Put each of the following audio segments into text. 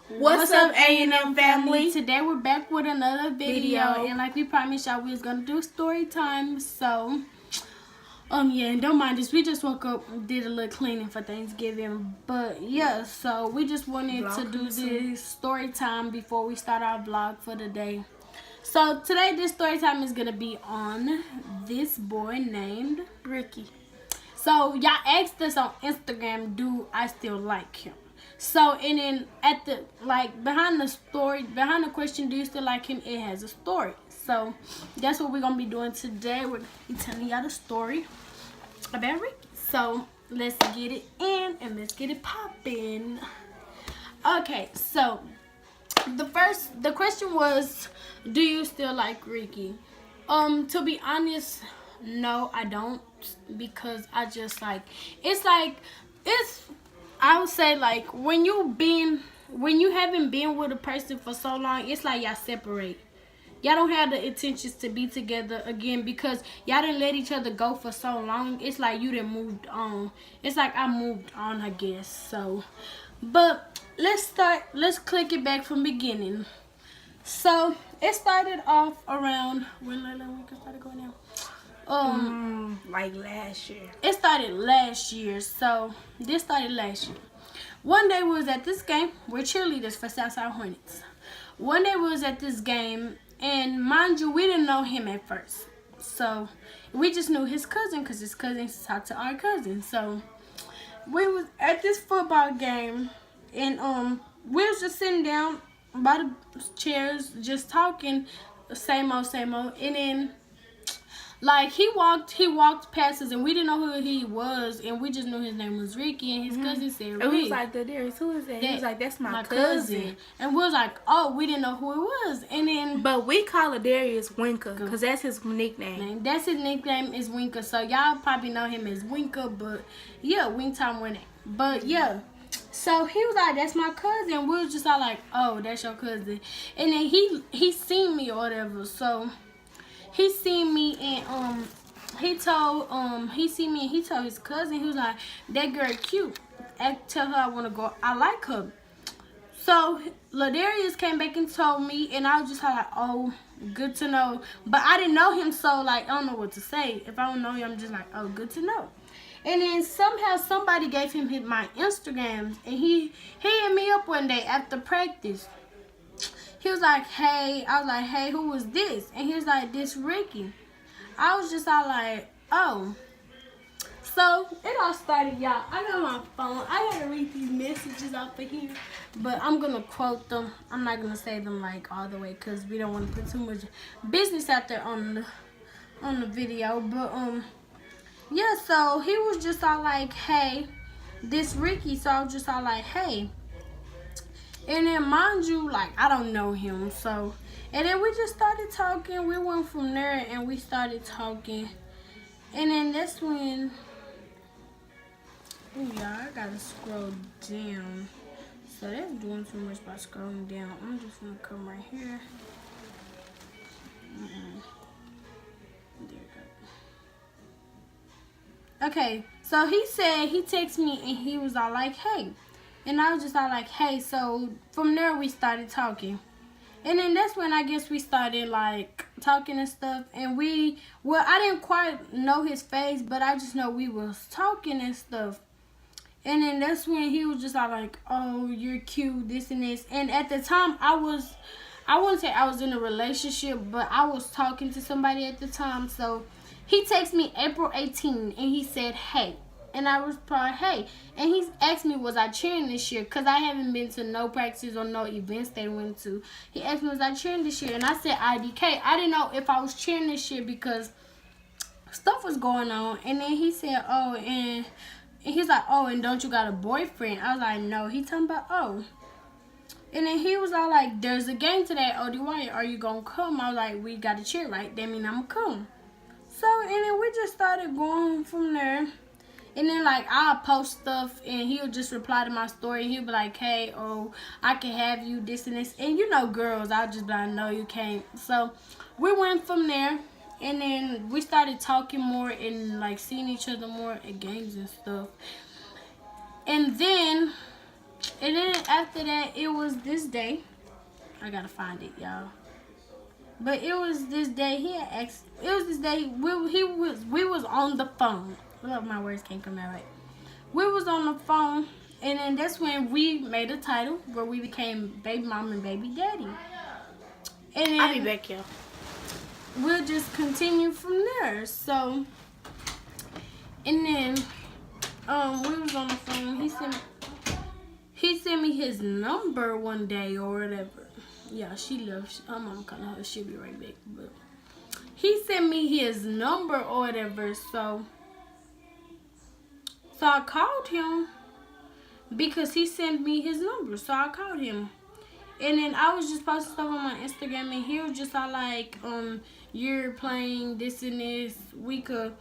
What's up, A&M family? Today we're back with another video. And like we promised y'all, we was gonna do story time. So yeah, and don't mind us, we just woke up, did a little cleaning for Thanksgiving. But yeah, so we just wanted to do this story time before we start our vlog for the day. So today this story time is gonna be on this boy named Ricky. So y'all asked us on Instagram, do I still like him? So, and then at the, behind the question, do you still like him? It has a story. So that's what we're going to be doing today. We're going to be telling y'all the story about Ricky. So let's get it in and let's get it popping. Okay, so the question was, do you still like Ricky? To be honest, no, I don't, because I just I would say when you haven't been with a person for so long, it's like y'all separate. Y'all don't have the intentions to be together again because y'all didn't let each other go for so long. It's like you done moved on. It's like I moved on, I guess. So, but let's click it back from beginning. So it started off around when we started going down. Like last year. It started last year. So this started last year. One day we was at this game. We're cheerleaders for Southside Hornets. One day we was at this game, and mind you, we didn't know him at first. So we just knew his cousin because his cousin talked to our cousin. So we was at this football game, and we was just sitting down by the chairs, just talking, same old, and then he walked past us, and we didn't know who he was, and we just knew his name was Ricky, and his cousin said Rick. And we was like, Darius, who is that? He was like, that's my cousin. And we was like, oh, we didn't know who it was. And then, but we call Darius Winker because that's his nickname. That's his nickname is Winker. So y'all probably know him as Winker, but yeah, Wing Time Winning. But yeah. So he was like, that's my cousin. We was just all like, oh, that's your cousin. And then he seen me or whatever. So he seen me, and he told his cousin, he was like, that girl cute. Tell her I wanna go. I like her. So Ladarius came back and told me, and I was just like, oh, good to know. But I didn't know him, so I don't know what to say. If I don't know him, I'm just like, oh, good to know. And then somehow somebody gave him my Instagrams, and he hit me up one day after practice. He was like, hey, I was like, hey, who was this? And he was like, this Ricky. I was just all like, oh. So it all started, y'all. I got my phone. I gotta read these messages off of here, but I'm gonna quote them. I'm not gonna say them all the way because we don't want to put too much business out there on the video. But yeah. So he was just all like, hey, this Ricky. So I was just all like, hey. And then mind you, I don't know him, so, and then we just started talking. We went from there and we started talking. And then that's when, oh y'all, I gotta scroll down. So that's doing too much by scrolling down. I'm just gonna come right here. There we go. Okay, so he said, he texted me and he was all like, hey. And I was just all like, hey. So from there we started talking. And then that's when I guess we started talking and stuff. And I didn't quite know his face, but I just know we was talking and stuff. And then that's when he was just all like, oh, you're cute, this and this. And at the time I wouldn't say I was in a relationship, but I was talking to somebody at the time. So he texted me April 18 and he said, hey. And I replied, hey. And he asked me, was I cheering this year? Because I haven't been to no practices or no events they went to. He asked me, was I cheering this year? And I said, IDK. I didn't know if I was cheering this year because stuff was going on. And then he said, oh, and he's like, oh, and don't you got a boyfriend? I was like, no. He talking about, oh. And then he was all like, there's a game today at ODY. Are you going to come? I was like, we got to cheer, right? That mean I'm going to come. So, and then we just started going from there. And then, I'll post stuff, and he'll just reply to my story. And he'll be like, hey, oh, I can have you, this and this. And you know girls, I'll just be like, no, you can't. So we went from there, and then we started talking more and, seeing each other more at games and stuff. And then And then after that, it was this day. I gotta find it, y'all. But it was this day he had asked. It was this day we was on the phone. Love, my words can't come out right. We was on the phone, and then that's when we made a title where we became baby mom and baby daddy. And then I'll be back, y'all. we'll just continue from there. So, and then we was on the phone. He sent me his number one day or whatever. Yeah, she left. I'm calling her. She'll be right back. But he sent me his number or whatever. So I called him because he sent me his number. So I called him. And then I was just posting stuff on my Instagram, and he was just all like, you're playing this and this. We could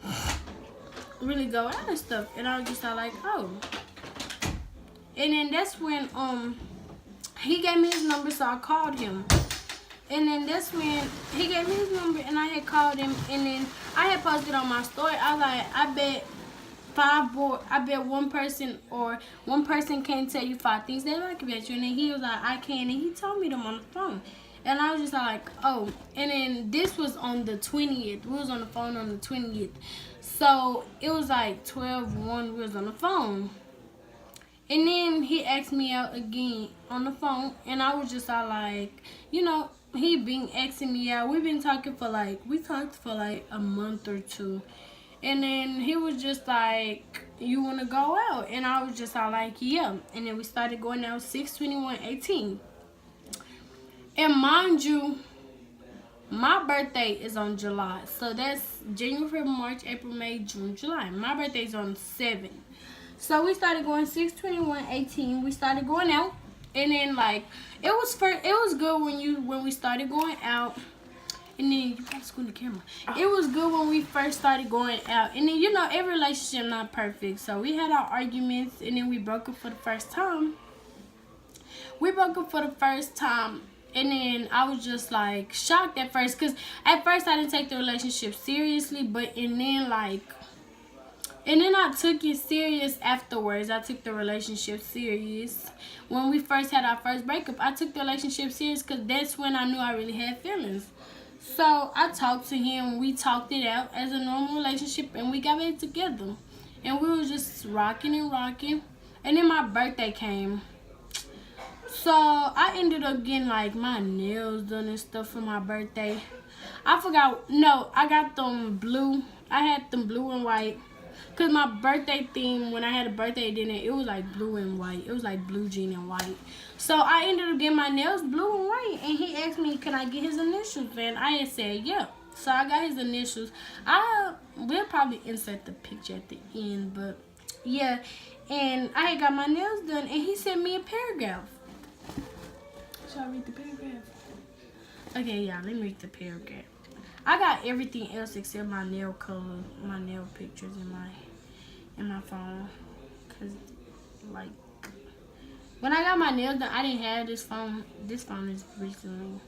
really go out and stuff. And I was just all like, oh. And then that's when he gave me his number, so I called him. And then that's when he gave me his number, and I had called him, and then I had posted on my story. I was like, I bet one person can't tell you 5 things they like about you. And then he was like, I can, and he told me them on the phone. And I was just like, oh. And then this was on the 20th. We was on the phone on the 20th. So it was like 12:01. We was on the phone. And then he asked me out again on the phone, and I was just all like, he been asking me out. We talked for like a month or 2. And then he was just like, you want to go out? And I was just all like, yeah. And then we started going out 6/21/18. And mind you, my birthday is on July. So that's January, February, March, April, May, June, July. My birthday's on 7. So we started going 6/21/18. We started going out, and then like it was good when we started going out, and then you gotta scoot the camera. It was good when we first started going out, and then every relationship not perfect. So we had our arguments, and then we broke up for the first time. And then I was just like shocked at first, cause at first I didn't take the relationship seriously, and then I took it serious afterwards. I took the relationship serious. When we first had our first breakup, I took the relationship serious because that's when I knew I really had feelings. So I talked to him. We talked it out as a normal relationship, and we got back together. And we were just rocking and rocking. And then my birthday came. So I ended up getting like my nails done and stuff for my birthday. I forgot. No, I got them blue. I had them blue and white. Because my birthday theme, when I had a birthday dinner, it was like blue and white. It was like blue jean and white. So I ended up getting my nails blue and white. And he asked me, can I get his initials? And I had said, yeah. So I got his initials. We'll probably insert the picture at the end. But yeah. And I had got my nails done. And he sent me a paragraph. Should I read the paragraph? Okay, yeah. Let me read the paragraph. I got everything else except my nail color, my nail pictures in my phone. Cause like when I got my nails done, I didn't have this phone. This phone is recently.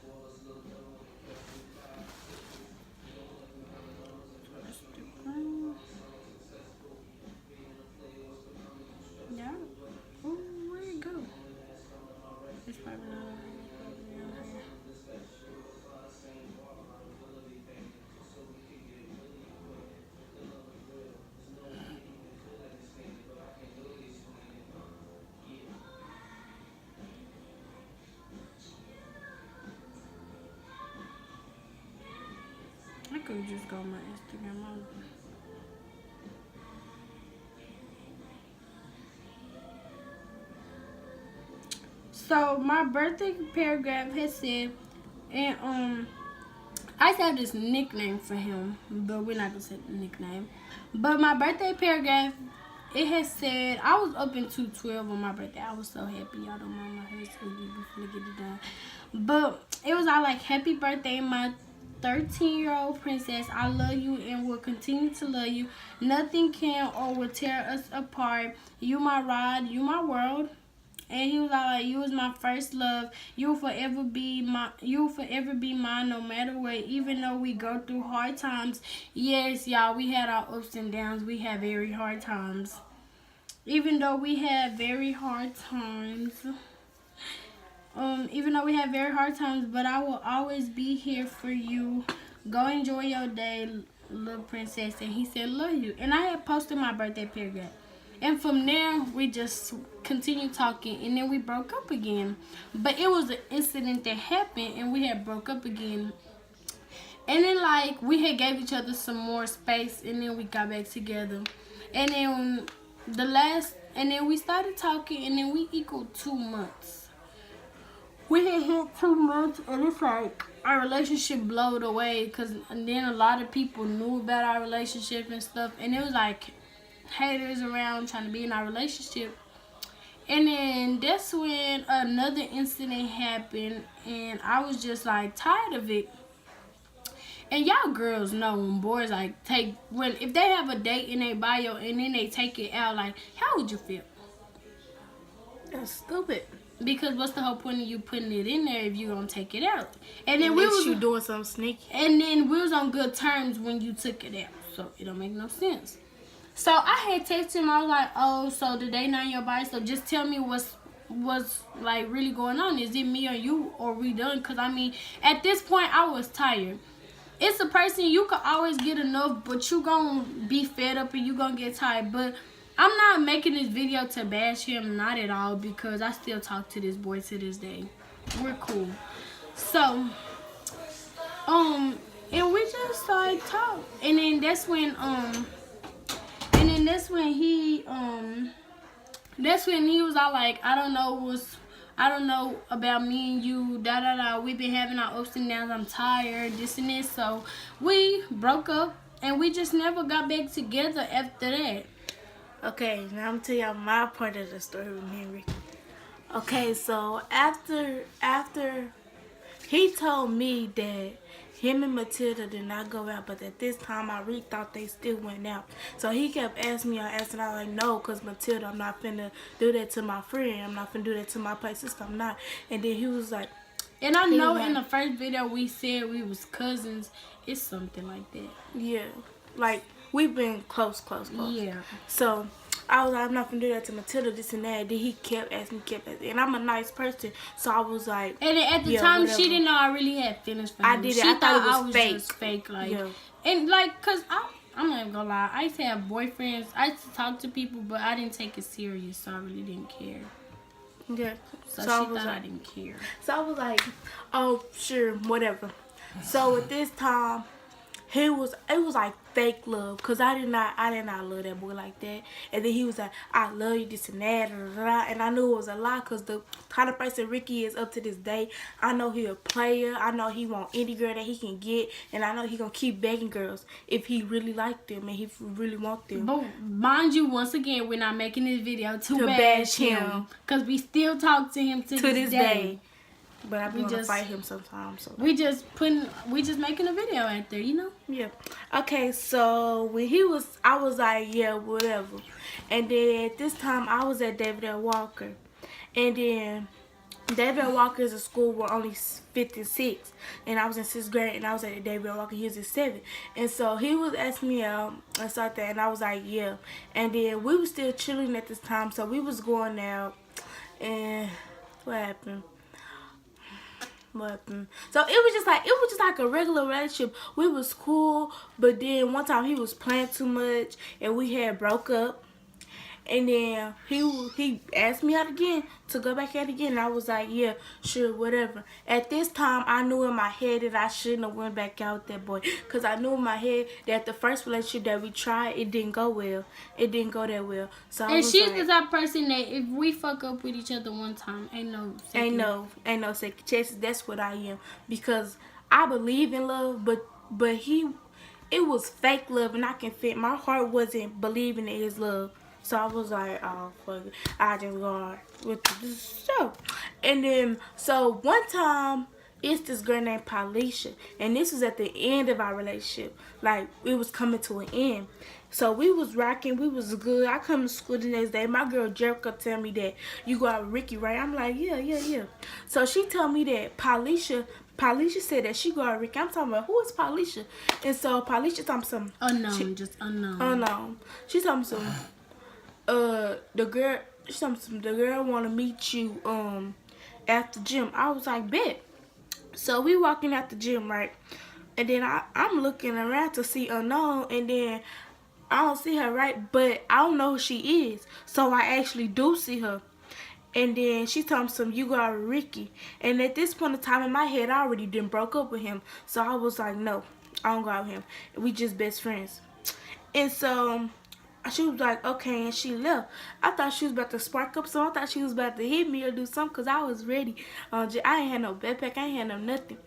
Yeah. Oh, where'd it go? It's probably not. I could just go on my Instagram. So my birthday paragraph has said, and I have this nickname for him, but we're not gonna say the nickname. But my birthday paragraph, it has said, I was up until 12 on my birthday. I was so happy. Y'all don't mind my hair squeaky before I get it done. But it was all like, happy birthday, my 13-year-old princess. I love you and will continue to love you. Nothing can or will tear us apart. You my ride, you my world. And he was all like, you was my first love. You will forever be mine no matter what. Even though we go through hard times. Yes, y'all, we had our ups and downs. We had very hard times. even though we had very hard times, but I will always be here for you. Go enjoy your day, little princess. And he said, love you. And I had posted my birthday paragraph. And from there, we just continued talking. And then we broke up again. But it was an incident that happened. And we had broke up again. And then, like, we had gave each other some more space. And then we got back together. And then we started talking. And then we equaled 2 months. We had hit 2 months. And it's like our relationship blowed away. And then a lot of people knew about our relationship and stuff. And it was like haters around trying to be in our relationship. And then that's when another incident happened, and I was just like tired of it. And y'all girls know when boys like if they have a date in their bio and then they take it out, like, how would you feel? That's stupid. Because what's the whole point of you putting it in there if you gonna take it out? And then you doing something sneaky. And then we was on good terms when you took it out, so it don't make no sense. So I had texted him. I was like, oh, so the date not in your body, so just tell me what's like really going on. Is it me or you, or we done? Because I mean, at this point I was tired. It's a person you could always get enough, but you gonna be fed up and you gonna get tired. But I'm not making this video to bash him, not at all, because I still talk to this boy to this day. We're cool. So and we just like talk. And then that's when he was all like, I don't know about me and you, da da da. We've been having our ups and downs. I'm tired, this and this. So we broke up, and we just never got back together after that. Okay, now I'm gonna tell y'all my part of the story with Henry. Okay, so after he told me that him and Matilda did not go out, but at this time I really thought they still went out. So he kept asking me, I was like, no, because Matilda, I'm not finna do that to my friend. I'm not finna do that to my play sister. I'm not. And then he was like, and I know in the first video we said we was cousins. It's something like that. Yeah, like we've been close. Yeah. So I was like, I'm not gonna do that to Matilda, this and that. Then he kept asking. And I'm a nice person, so I was like. And at the time, whatever. She didn't know I really had feelings for him. I did it. She thought it was fake. Just fake, like. Yeah. And like, cause I'm not even gonna lie. I used to have boyfriends. I used to talk to people, but I didn't take it serious, so I really didn't care. Yeah. So she thought I didn't care. So I was like, oh sure, whatever. So at this time, it was like fake love, cause I did not love that boy like that. And then he was like, I love you, this and that, and I knew it was a lie, cause the kind of person Ricky is up to this day. I know he a player. I know he want any girl that he can get, and I know he gonna keep begging girls if he really like them and he really want them. But mind you, once again, we're not making this video to bash him, cause we still talk to him to this day. But I want to fight him sometimes. So we just making a video out there, you know? Yeah. Okay, so when I was like, yeah, whatever. And then at this time, I was at David L. Walker. And then David L. Walker is a school where only 5th and 6th. And I was in 6th grade, and I was at David L. Walker. He was in 7th. And so he was asking me out and stuff like that, and I was like, yeah. And then we were still chilling at this time, so we was going out. And what happened? So it was just like a regular relationship. We was cool, but then one time he was playing too much and we had broke up. And then he asked me out again to go back out again. And I was like, yeah, sure, whatever. At this time, I knew in my head that I shouldn't have went back out with that boy. Because I knew in my head that the first relationship that we tried, it didn't go well. It didn't go that well. So and she's the type of person that if we fuck up with each other one time, ain't no second chances. That's what I am. Because I believe in love, but it was fake love, and I can fit. My heart wasn't believing in his love. So I was like, oh, fuck it. I just go with the show. And then, so one time, it's this girl named Paulisha. And this was at the end of our relationship. Like, it was coming to an end. So we was rocking. We was good. I come to school the next day. My girl Jerica tell me that you go out with Ricky, right? I'm like, yeah. So she told me that Paulisha said that she go out with Ricky. I'm talking about, who is Paulisha? And so Paulisha told me something. Unknown. Unknown. She told me something. the girl want to meet you at the gym. I was like, bet. So we walking out the gym, right? And then I'm looking around to see unknown, and then I don't see her, right? But I don't know who she is. So I actually do see her. And then she told me some, you got Ricky. And at this point in time in my head, I already done broke up with him. So I was like, no, I don't go out with him. We just best friends. And so she was like, okay, and she left. I thought she was about to spark up, so I thought she was about to hit me or do something, because I was ready. I ain't had no backpack, I ain't had no nothing.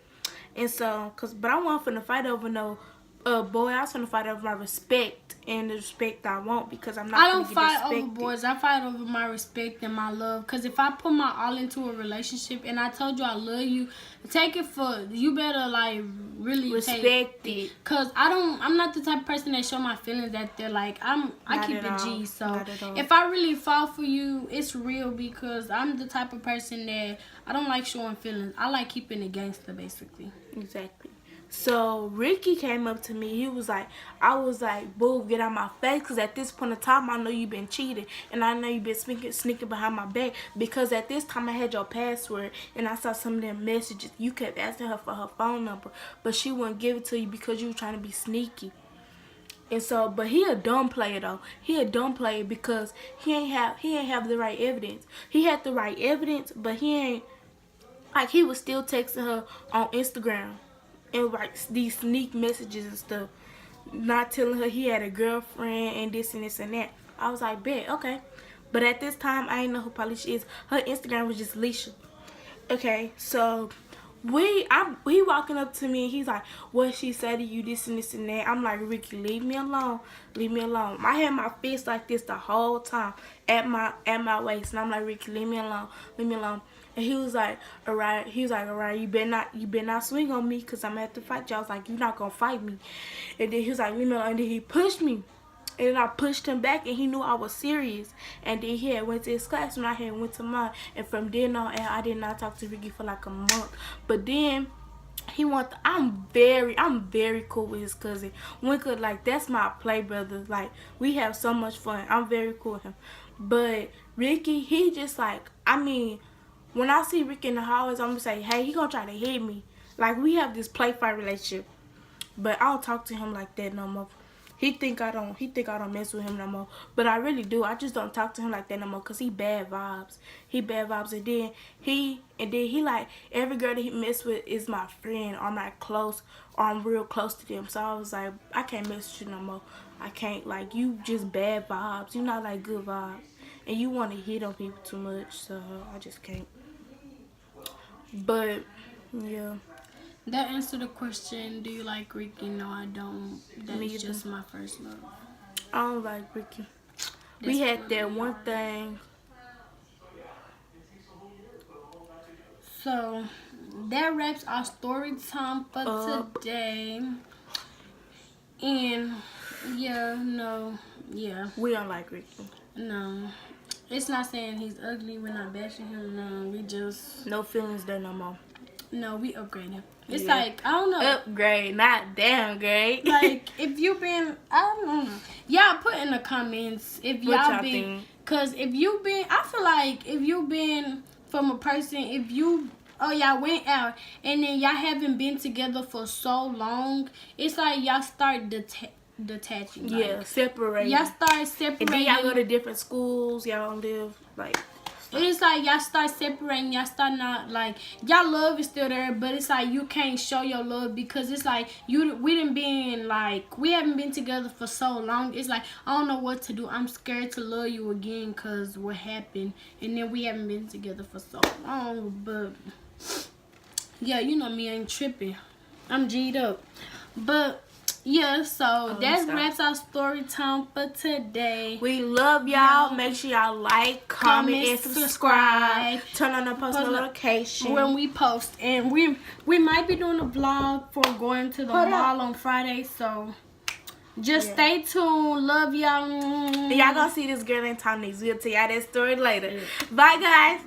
And so, but I wasn't finna fight over no boy. I was finna fight over my respect and the respect I want, because I'm not I don't finna get fight respected. over boys. I fight over my respect and my love. Because if I put my all into a relationship and I told you I love you, take it for, you better like really Respect it. Because I'm not the type of person that show my feelings that they're like, I Not keep at it all. G. So Not at all. if I really fall for you, it's real, because I'm the type of person that I don't like showing feelings. I like keeping it gangster, basically. Exactly. So Ricky came up to me. He was like, I was like, boo, get out my face, because at this point in time, I know you've been cheating, and I know you've been sneaking behind my back, because at this time I had your password, and I saw some of them messages. You kept asking her for her phone number, but she wouldn't give it to you because you were trying to be sneaky. And so, but he a dumb player though. He a dumb player because he ain't have the right evidence. He had the right evidence, but he ain't, like, he was still texting her on Instagram and like these sneak messages and stuff, not telling her he had a girlfriend and this and this and that. I was like, bet, okay. But at this time, I didn't know who Palisha is. Her Instagram was just Leisha. Okay, so he walking up to me and he's like, what she said to you, this and this and that. I'm like, Ricky, leave me alone. Leave me alone. I had my fist like this the whole time at my waist, and I'm like, Ricky, leave me alone. Leave me alone. And he was like, alright. He was like, alright, you better not swing on me, because I'm gonna have to fight you. I was like, you're not gonna fight me. And then he was like, leave me alone. And then he pushed me. And then I pushed him back, and he knew I was serious. And then he had went to his class, and I had went to mine. And from then on, I did not talk to Ricky for like a month. But then he I'm very cool with his cousin. Winka, like, that's my play brother. Like, we have so much fun. I'm very cool with him. But Ricky, he just like, I mean, when I see Ricky in the hallways, I'm gonna say, hey, he gonna try to hit me. Like, we have this play fight relationship. But I don't talk to him like that no more. He think I don't mess with him no more. But I really do. I just don't talk to him like that no more, because he bad vibes. He bad vibes. And then he like, every girl that he mess with is my friend, or I'm not close, or I'm real close to them. So I was like, I can't mess with you no more. I can't, like, you just bad vibes. You not like good vibes. And you want to hit on people too much, so I just can't. But yeah. That answered the question, do you like Ricky? No, I don't. That's just my first love. I don't like Ricky. We had that one thing. So that wraps our story time for today. And yeah. We don't like Ricky. No. It's not saying he's ugly. We're not bashing him. No, we just... No feelings there no more. No, we upgrade him. It's like, I don't know. Upgrade, not downgrade. Like, if you been... I don't know. Y'all put in the comments if y'all been... Because if you been... I feel like if you been from a person... If you... Oh, y'all went out and then y'all haven't been together for so long. It's like y'all start detaching. Like, yeah, separating. Y'all start separating. And then y'all go to different schools. Y'all live like... It's like y'all start separating. Y'all start not like... Y'all love is still there, but it's like you can't show your love because it's like we didn't been like... We haven't been together for so long. It's like, I don't know what to do. I'm scared to love you again because what happened. And then we haven't been together for so long. But... yeah, you know me, I ain't tripping. I'm G'd up. But... yeah, so that wraps our story time for today. We love y'all. Make sure y'all like, comment, and subscribe. Turn on the post notification when we post. And we might be doing a vlog for going to the mall on Friday. So just stay tuned. Love y'all. Y'all gonna see this girl in Tom next. We'll tell y'all that story later. Bye, guys.